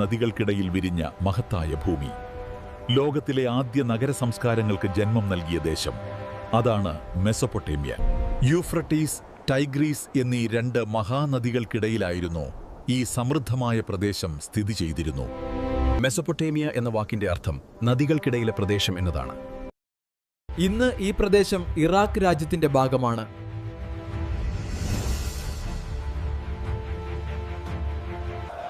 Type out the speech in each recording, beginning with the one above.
നദികൾക്കിടയിൽ വിരിഞ്ഞ മഹത്തായ ഭൂമി. ലോകത്തിലെ ആദ്യ നഗര സംസ്കാരങ്ങൾക്ക് ജന്മം നൽകിയ ദേശം. അതാണ് മെസൊപ്പൊട്ടേമിയ. യൂഫ്രട്ടീസ്, ടൈഗ്രീസ് എന്നീ രണ്ട് മഹാനദികൾക്കിടയിലായിരുന്നു ഈ സമൃദ്ധമായ പ്രദേശം സ്ഥിതി ചെയ്തിരുന്നു. മെസൊപ്പൊട്ടേമിയ എന്ന വാക്കിന്റെ അർത്ഥം നദികൾക്കിടയിലെ പ്രദേശം എന്നതാണ്. ഇന്ന് ഈ പ്രദേശം ഇറാഖ് രാജ്യത്തിന്റെ ഭാഗമാണ്.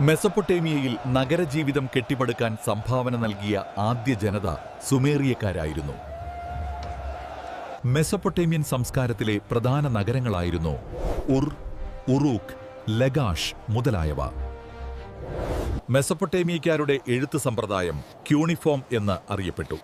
മെസൊപ്പൊട്ടേമിയയിൽ നഗരജീവിതം കെട്ടിപ്പടുക്കാൻ സംഭാവന നൽകിയ ആദ്യ ജനത സുമേറിയക്കാരായിരുന്നു. മെസൊപ്പൊട്ടേമിയൻ സംസ്കാരത്തിലെ പ്രധാന നഗരങ്ങളായിരുന്നു ഉർ, ഉറൂക്ക്, ലഗാഷ് മുതലായവ. മെസൊപ്പൊട്ടേമിയക്കാരുടെ എഴുത്ത് സമ്പ്രദായം ക്യൂണിഫോം എന്ന് അറിയപ്പെട്ടു.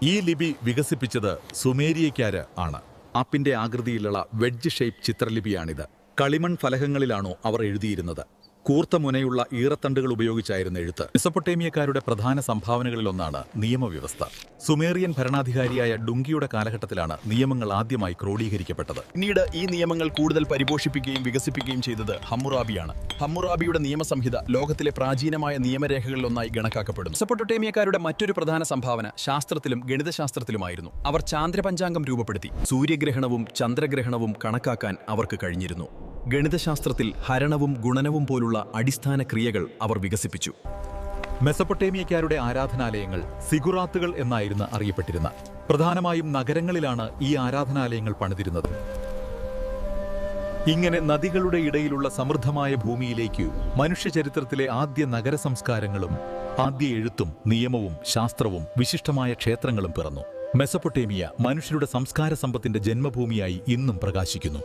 ഈ ലിപി വികസിപ്പിച്ചത് സുമേരിയക്കാര് ആണ്. ആപ്പിന്റെ ആകൃതിയിലുള്ള വെഡ്ജ് ഷേപ്പ് ചിത്രലിപിയാണിത്. കളിമൺ ഫലകങ്ങളിലാണോ അവർ എഴുതിയിരുന്നത്. കൂർത്ത മുനയുള്ള ഈറത്തണ്ടുകൾ ഉപയോഗിച്ചായിരുന്നു എഴുത്ത്. മെസൊപ്പൊട്ടേമിയക്കാരുടെ പ്രധാന സംഭാവനകളിലൊന്നാണ് നിയമവ്യവസ്ഥ. സുമേറിയൻ ഭരണാധികാരിയായ ഡുങ്കിയുടെ കാലഘട്ടത്തിലാണ് നിയമങ്ങൾ ആദ്യമായി ക്രോഡീകരിക്കപ്പെട്ടത്. പിന്നീട് ഈ നിയമങ്ങൾ കൂടുതൽ പരിപോഷിപ്പിക്കുകയും വികസിപ്പിക്കുകയും ചെയ്തത് ഹമ്മുറാബിയാണ്. ഹമ്മുറാബിയുടെ നിയമസംഹിത ലോകത്തിലെ പ്രാചീനമായ നിയമരേഖകളിലൊന്നായി കണക്കാക്കപ്പെടുന്നു. മെസൊപ്പൊട്ടേമിയക്കാരുടെ മറ്റൊരു പ്രധാന സംഭാവന ശാസ്ത്രത്തിലും ഗണിതശാസ്ത്രത്തിലുമായിരുന്നു. അവർ ചാന്ദ്രപഞ്ചാംഗം രൂപപ്പെടുത്തി. സൂര്യഗ്രഹണവും ചന്ദ്രഗ്രഹണവും കണക്കാക്കാൻ അവർക്ക് കഴിഞ്ഞിരുന്നു. ഗണിതശാസ്ത്രത്തിൽ ഹരണവും ഗുണനവും പോലുള്ള അടിസ്ഥാന ക്രിയകൾ അവർ വികസിപ്പിച്ചു. മെസൊപ്പൊട്ടേമിയക്കാരുടെ ആരാധനാലയങ്ങൾ സിഗുറാത്തുകൾ എന്നായിരുന്നു അറിയപ്പെട്ടിരുന്ന. പ്രധാനമായും നഗരങ്ങളിലാണ് ഈ ആരാധനാലയങ്ങൾ പണിതിരുന്നത്. ഇങ്ങനെ നദികളുടെ ഇടയിലുള്ള സമൃദ്ധമായ ഭൂമിയിലേക്ക് മനുഷ്യചരിത്രത്തിലെ ആദ്യ നഗര സംസ്കാരങ്ങളും ആദ്യ എഴുത്തും നിയമവും ശാസ്ത്രവും വിശിഷ്ടമായ ക്ഷേത്രങ്ങളും പിറന്നു. മെസൊപ്പൊട്ടേമിയ മനുഷ്യരുടെ സംസ്കാര സമ്പത്തിന്റെ ജന്മഭൂമിയായി ഇന്നും പ്രകാശിക്കുന്നു.